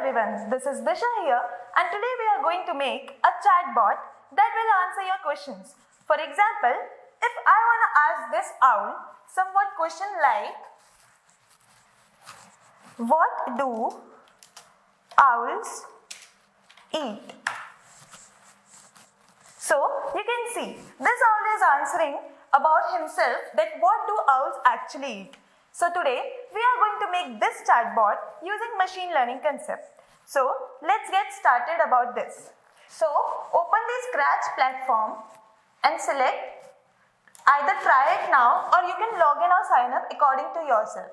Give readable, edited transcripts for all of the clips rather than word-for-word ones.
everyone, this is Disha here, and today we are going to make a chatbot that will answer your questions. For example, if I want to ask this owl somewhat question like, what do owls eat? So you can see this owl is answering about himself that what do owls actually eat. So today we are going to make this chatbot using machine learning concept. So let's get started about this. So open the Scratch platform and select, either try it now or you can log in or sign up according to yourself.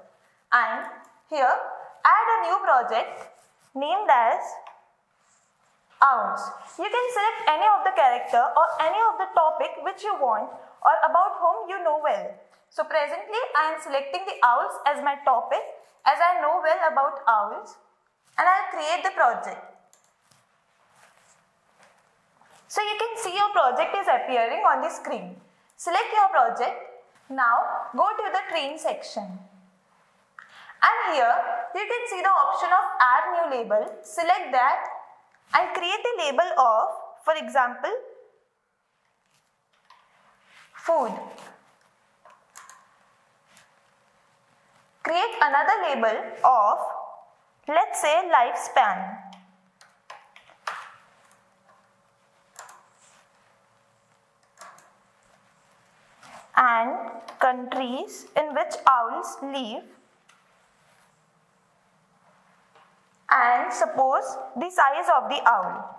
And here add a new project named as owls. You can select any of the character or any of the topic which you want or about whom you know well. So presently I am selecting the owls as my topic as I know well about owls, and I will create the project. So you can see your project is appearing on the screen. Select your project. Now go to the train section. And here you can see the option of add new label. Select that and create the label of, for example, food. Create another label of, let's say, lifespan. And countries in which owls live. And suppose the size of the owl.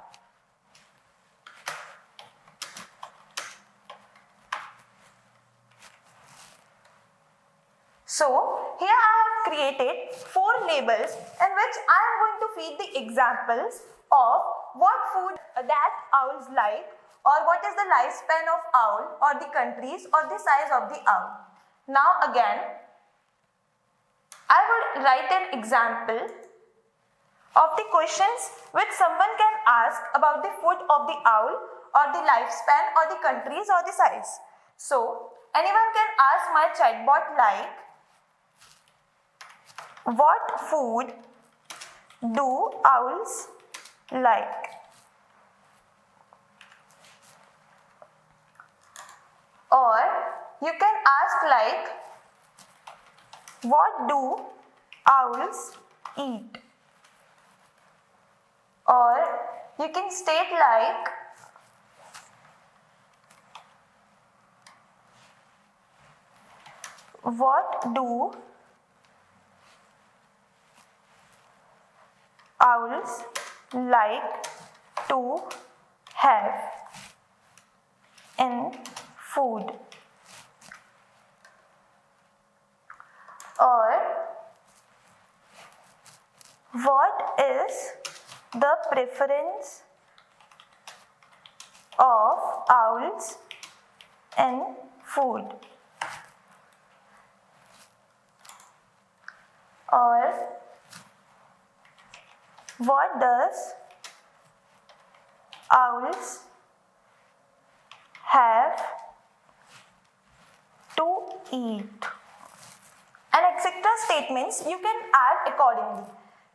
So here I have created 4 labels in which I am going to feed the examples of what food that owls like, or what is the lifespan of owl, or the countries, or the size of the owl. Now again, I will write an example of the questions which someone can ask about the food of the owl, or the lifespan, or the countries, or the size. So anyone can ask my chatbot like, what food do owls like? Or you can ask like, what do owls eat? Or you can state like, what do owls like to have in food? Or what is the preference of owls in food? Or what does owls have to eat? And etc. statements you can add accordingly.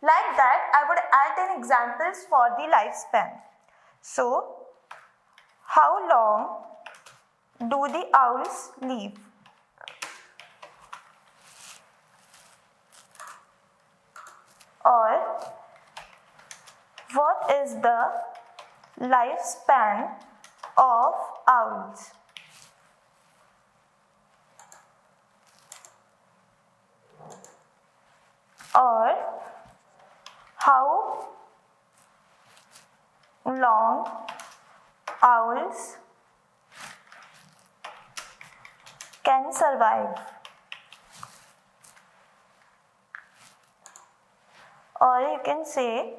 Like that, I would add in examples for the lifespan. So, how long do the owls live? Or what is the lifespan of owls? Or how long owls can survive? Or you can say,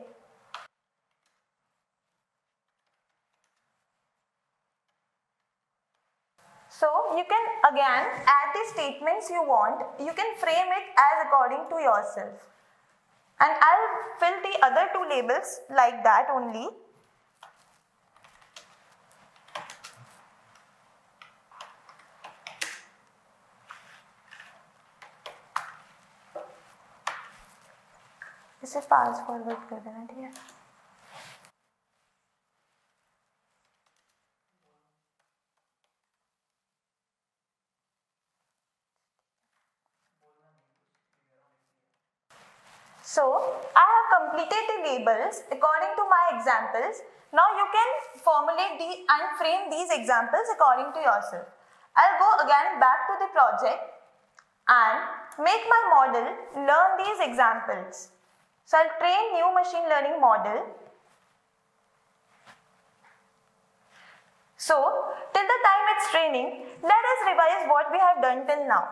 so you can again add the statements you want. You can frame it as according to yourself. And I'll fill the other 2 labels like that only. इसे fast forward कर देना, ठीक है। So, I have completed the labels according to my examples. Now you can formulate and frame these examples according to yourself. I'll go again back to the project and make my model learn these examples. So, I'll train new machine learning model. So, till the time it's training, let us revise what we have done till now.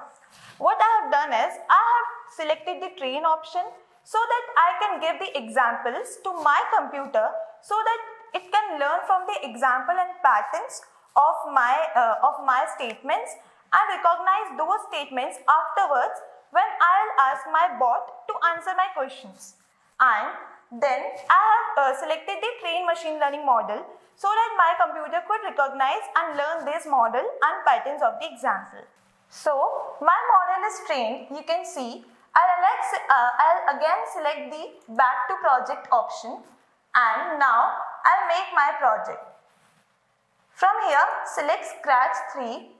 What I have done is, I have selected the train option so that I can give the examples to my computer so that it can learn from the example and patterns of my statements and recognize those statements afterwards when I'll ask my bot to answer my questions. And then I have selected the train machine learning model so that my computer could recognize and learn this model and patterns of the example. So my model is trained. You can see I'll again select the back to project option, and now I'll make my project. From here, select Scratch 3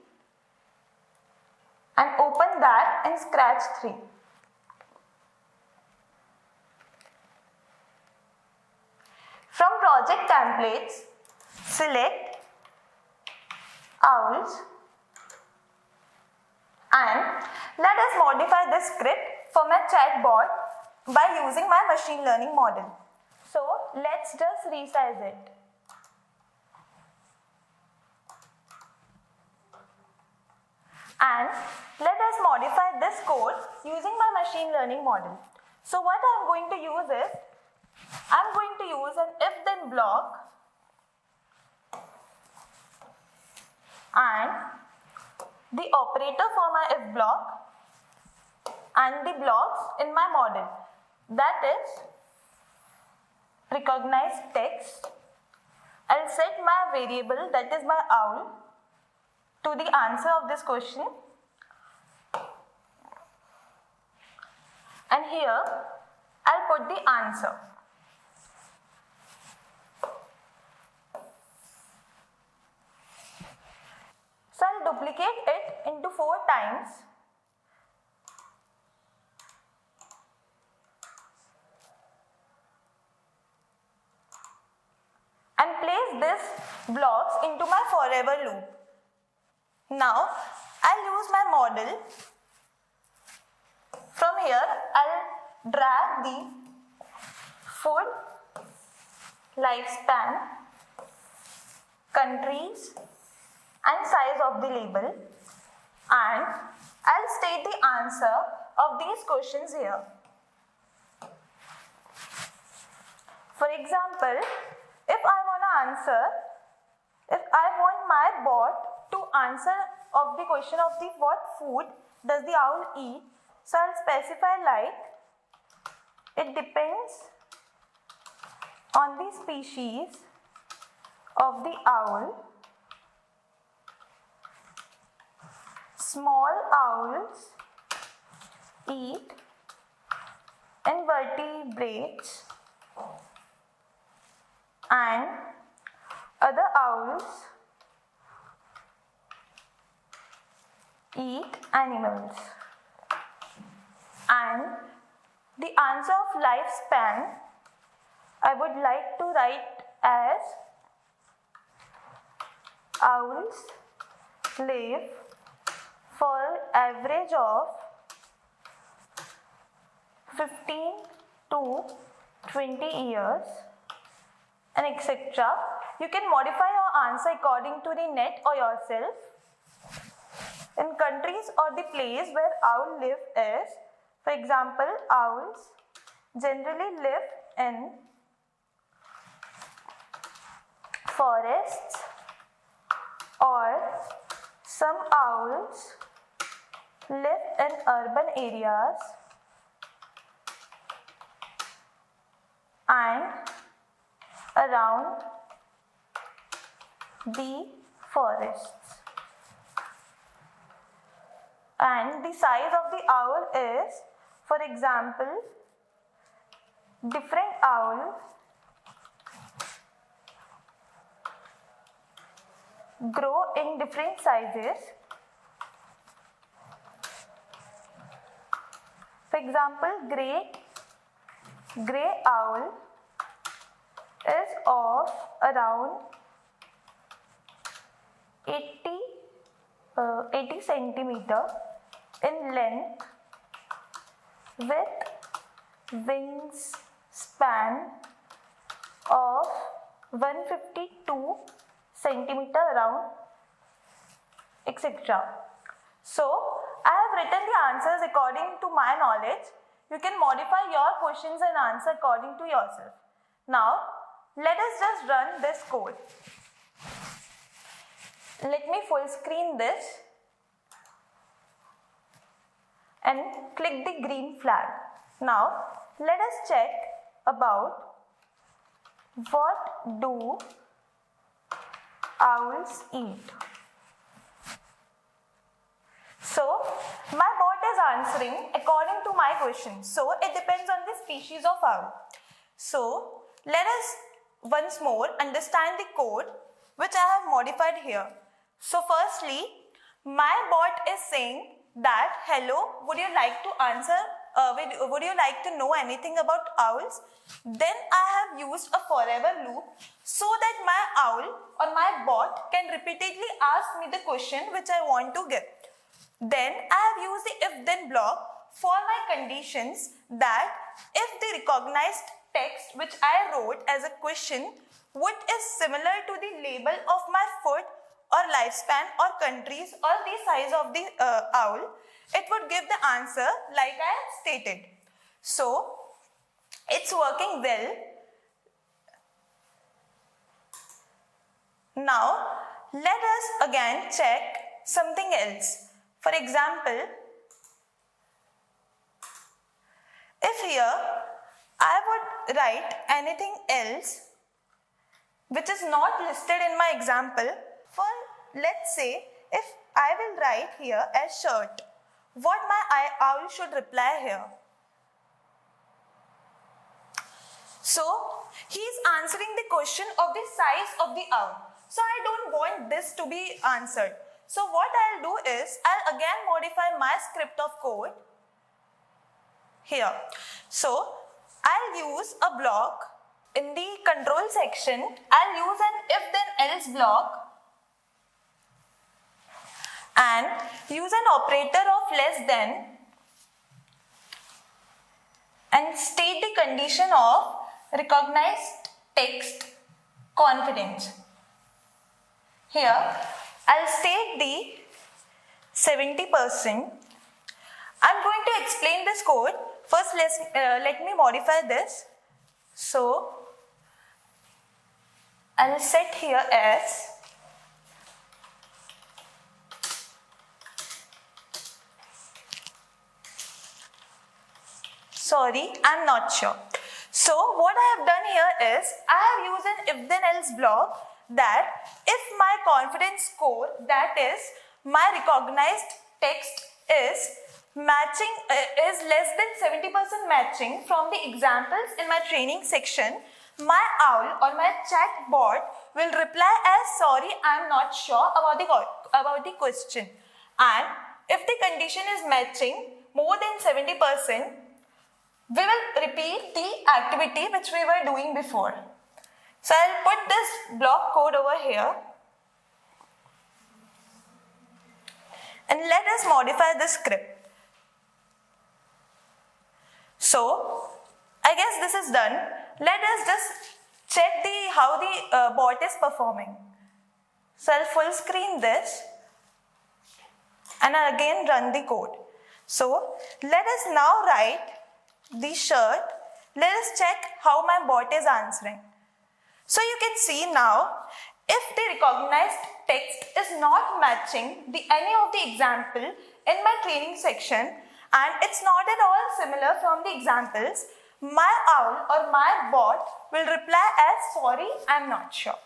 and open that in Scratch 3. From project templates, select owls and let us modify this script for my chatbot by using my machine learning model. So let's just resize it. And let us modify this code using my machine learning model. So what I'm going to use is, I'm going to use an if-then block and the operator for my if block and the blocks in my model, that is recognize text. I'll set my variable, that is my owl, to the answer of this question, and here I'll put the answer. So I'll duplicate it into 4 times. And place these blocks into my forever loop. Now I'll use my model. From here I'll drag the food, lifespan, countries and size of the label, and I'll state the answer of these questions here. For example, if I want my bot to answer of the question of the what food does the owl eat, so I'll specify like it depends on the species of the owl. Small owls eat invertebrates and other owls eat animals. And the answer of lifespan I would like to write as owls live for average of 15 to 20 years and etc. You can modify your answer according to the net or yourself. In countries or the place where owl live is, for example, owls generally live in forests, or some owls live in urban areas and around the forests. And the size of the owl is, for example, different owl grow in different sizes. For example, gray owl is of around 80 centimeter in length with wingspan of 152 centimeter around, etc. So, I have written the answers according to my knowledge. You can modify your questions and answer according to yourself. Now, let us just run this code. Let me full screen this and click the green flag. Now, let us check about what do owls eat. So, my bot is answering according to my question. So, it depends on the species of owl. So, let us once more understand the code which I have modified here. So, firstly, my bot is saying that, hello, would you like to answer, would you like to know anything about owls? Then I have used a forever loop so that my owl or my bot can repeatedly ask me the question which I want to give. Then I have used the if-then block for my conditions that if the recognized text which I wrote as a question would is similar to the label of my foot or lifespan or countries or the size of the owl, it would give the answer like I stated. So, it's working well. Now, let us again check something else. For example, if here I would write anything else which is not listed in my example, for let's say if I will write here as shirt, what my owl should reply here? So, he is answering the question of the size of the owl. So, I don't want this to be answered. So, what I'll do is, I'll again modify my script of code here. So, I'll use a block in the control section. I'll use an if then else block and use an operator of less than and state the condition of recognized text confidence. Here, I'll state the 70%. I'm going to explain this code. First, let me modify this. So, I'll set here as sorry, I'm not sure. So, what I have done here is, I have used an if then else block that if my confidence score, that is my recognized text is matching, is less than 70% matching from the examples in my training section, my owl or my chatbot will reply as sorry, I am not sure about the question. And if the condition is matching more than 70%, we will repeat the activity which we were doing before. So I'll put this block code over here and let us modify the script. So I guess this is done. Let us just check how the bot is performing. So I'll full screen this and I'll again run the code. So let us now write the shirt. Let us check how my bot is answering. So you can see now, if the recognized text is not matching any of the example in my training section and it's not at all similar from the examples, my owl or my bot will reply as sorry, I'm not sure.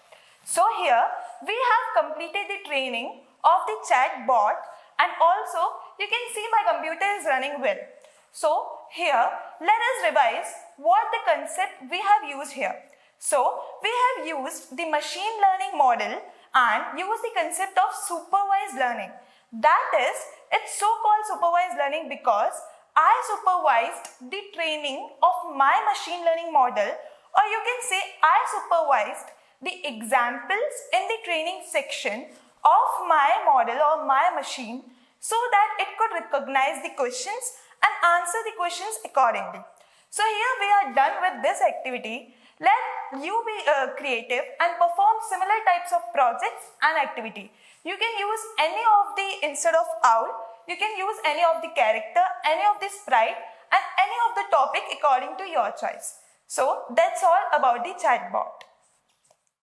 So here we have completed the training of the chat bot and also you can see my computer is running well. So here let us revise what the concept we have used here. So we have used the machine learning model and used the concept of supervised learning. That is, it's so called supervised learning because I supervised the training of my machine learning model, or you can say I supervised the examples in the training section of my model or my machine so that it could recognize the questions and answer the questions accordingly. So here we are done with this activity. Let you be creative and perform similar types of projects and activity. You can use any of the, instead of owl, you can use any of the character, any of the sprite and any of the topic according to your choice. So that's all about the chatbot.